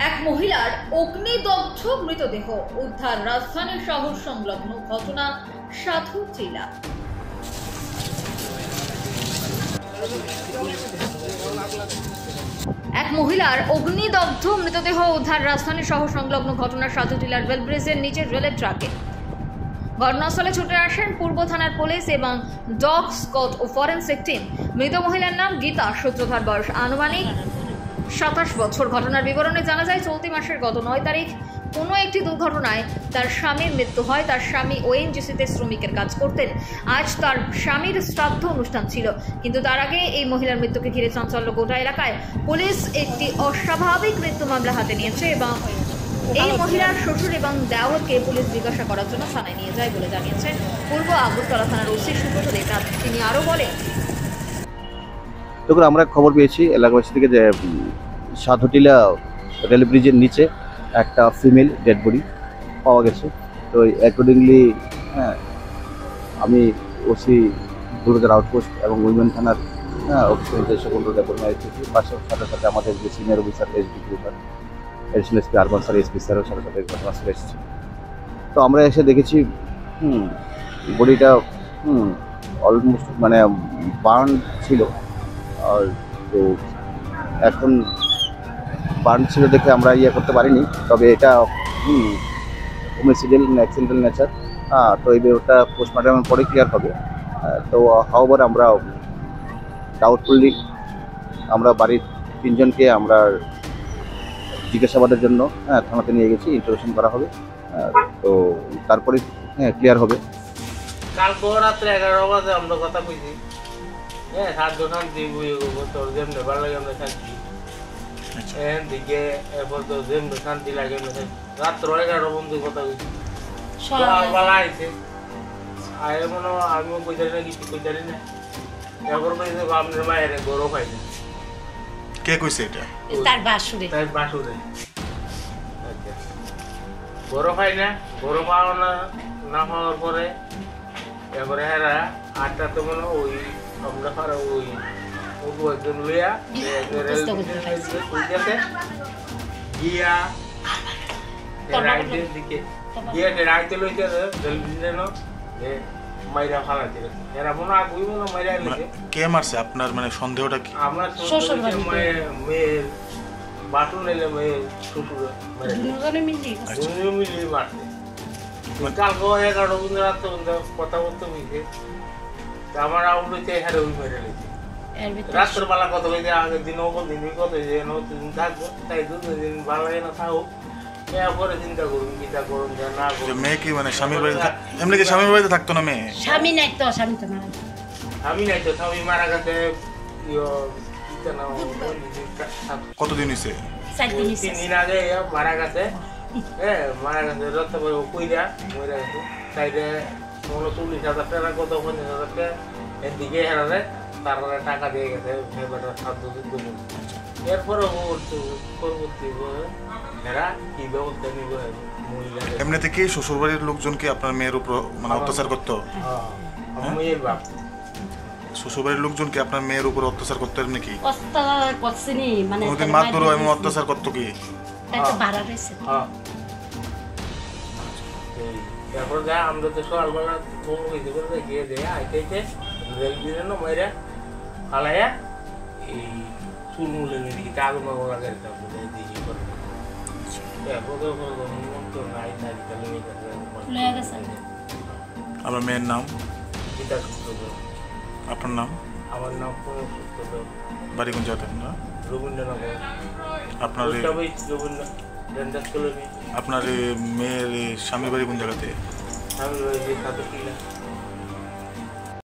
এক মহিলার অগ্নিদগ্ধ মৃতদেহ উদ্ধার রাজধানীর শহর সংলগ্ন ঘটনা সাধুটিলা। এক মহিলার অগ্নিদগ্ধ মৃতদেহ উদ্ধার রাজধানীর শহর সংলগ্ন ঘটনা সাধুটিলার রেল ব্রিজের নিচে রেলের ট্রাকে। ঘটনাস্থলে ছুটে আসেন পূর্ব থানার পুলিশ এবং ডগ স্কোয়াড ও ফরেনসিক টিম। মৃত মহিলার নাম গীতা, সূত্রধার বয়স আনুমানিক 27 বছর। ঘটনার বিবরণে জানা যায়, চলতি মাসের গত 9 তারিখ কোনো একটি দুর্ঘটনায় তার স্বামীর মৃত্যু হয়। তার স্বামী ওএনজিসিতে শ্রমিকের কাজ করতেন। আজ তার স্বামীর শ্রাদ্ধ অনুষ্ঠান ছিল, কিন্তু তার আগে এই মহিলার মৃত্যুকে ঘিরে চাঞ্চল্য গোটা এলাকায়। পুলিশ একটি অস্বাভাবিক মৃত্যু মামলা হাতে নিয়েছে এবং এই মহিলার শ্বশুর এবং দেওরকে পুলিশ জিজ্ঞাসা করার জন্য থানায় নিয়ে যায় বলে জানিয়েছেন পূর্ব আগরতলা থানার ওসি সুব্রত দেবনাথ। তিনি আরও বলেন, তখন আমরা খবর পেয়েছি এলাকাবাসী থেকে যে সাধুটিলা রেল ব্রিজের নিচে একটা ফিমেল ডেড বডি পাওয়া গেছে। তো অ্যাকর্ডিংলি আমি ওসি দুর্গার আউটপোস্ট এবং উইমেন থানার অফিসে সকল রেপোর্ট নিয়েছি। পাশে সাথে সাথে আমাদের যে সিনিয়র অফিসার এসডি গ্রুপার additional SP urban sir, SP স্যারের সাথে সাথে ঘটনাস্থলে এসেছি। তো আমরা এসে দেখেছি বডিটা অলমোস্ট মানে বার্ন ছিল। আর তো এখন বার্ন ছিল দেখে আমরা করতে পারিনি, তবে এটা হোমিসাইডাল অ্যাক্সিডেন্টাল নেচার। তো এই ব্যাপারটা পোস্টমর্টমের পরে ক্লিয়ার হবে। তো হাওয়ার আমরা ডাউটফুলি আমরা বাড়ির 3 জনকে আমরা জিজ্ঞাসাবাদের জন্য থানাতে নিয়ে গেছি, ইন্টারোগেশন করা হবে। তো তারপরে ক্লিয়ার হবে। কালকে রাত্রে 11 বাজে আমরা কথা কইছি, সাত দোকান দিব তোর যেমনি ভালো লাগে আমরা থাকি দিকে, এরপর তো যেমনি শান্তি লাগে রাত্র 11 বন্ধু কথা কইছি। সকালবেলা আইছে আয় মনে আমিও কইতারি না, কিছু কইতারি না। এরপর কইছে আপনার মায়ের গরু খাই না। কে কইছে এটা? তার বাসুরে। আচ্ছা, গরু খাই না, গরু পাওয়া না হওয়ার পরে এরপরে হেরা 8টাতে মনে ওই আমরা পারা ওই একজন লইয়া গিয়া রাইতের দিকে রাইতে লইতে মাইরা ফালাইতে এরা মনে আগুই মনে মাইরা লইছে। কে মারছে আপনার মানে সন্দেহটা কি? আমরা মেয়ের বাটুন এলে মেয়ের শ্বশুর মিলিয়ে মারছে। কালকে 11 বন্ধু রাত কথা বলতে বুঝছে আমার আউট হয়েছে হ্যাঁ ওই মেরে লেগেছে। রাত্রের বেলা কত হয়েছে আগের দিন দিন কত হয়েছে দিন থাকবো, তাই 2 দিন ভালো লাগে না থাকুক। এরপরে চিন্তা করুন কিটা করুন যা না করুন। মেয়ে কি মানে স্বামীর বাড়িতে এমনি কি স্বামীর বাড়িতে থাকতো না মেয়ে? স্বামী নাই তো, স্বামী তো মারা গেছে। স্বামী নাই তো, স্বামী মারা গেছে। কতদিন হয়েছে? 4 দিন আগে মারা গেছে। মারা গেছে রক্ত কইরা মরে গেছে। সাইডে 40,000 টাকা কত 50,000 টাকা এদিকে হেরারে তারপরে টাকা দিয়ে গেছে খাদ্য যুদ্ধ। এরপরে পরবর্তী এরা কি ব্যবস্থা নিব? এমনিতে কি শ্বশুরবাড়ির লোকজনকে আপনার মেয়ের উপর মানে অত্যাচার করতো? মেয়ের বাপ শ্বশুরবাড়ির লোকজনকে আপনার মেয়ের উপর অত্যাচার করতো এমনি কি? অত্যাচার করছেনি মানে মারধর এবং অত্যাচার করতো কি? একটা ভাড়া রয়েছে। তারপর যা আমরা তো সকালবেলা ফোন হইতে করে গিয়ে দেয় আইতে রেল দিয়ে না মাইরা ফালাইয়া এই চুলমুলে নিয়ে কাগজ মাগো লাগে দিকে করে আমার মেয়ের নাম? গীতা সূত্রধর। আপনার নাম? আমার নাম প্রণব সূত্রধর। বাড়ি কোন জায়গাতে? রবীন্দ্রনগর। আপনার আপনার মেয়ের স্বামীর বাড়ি কোন জায়গাতে? স্বামীর বাড়ি সাধুটিলা।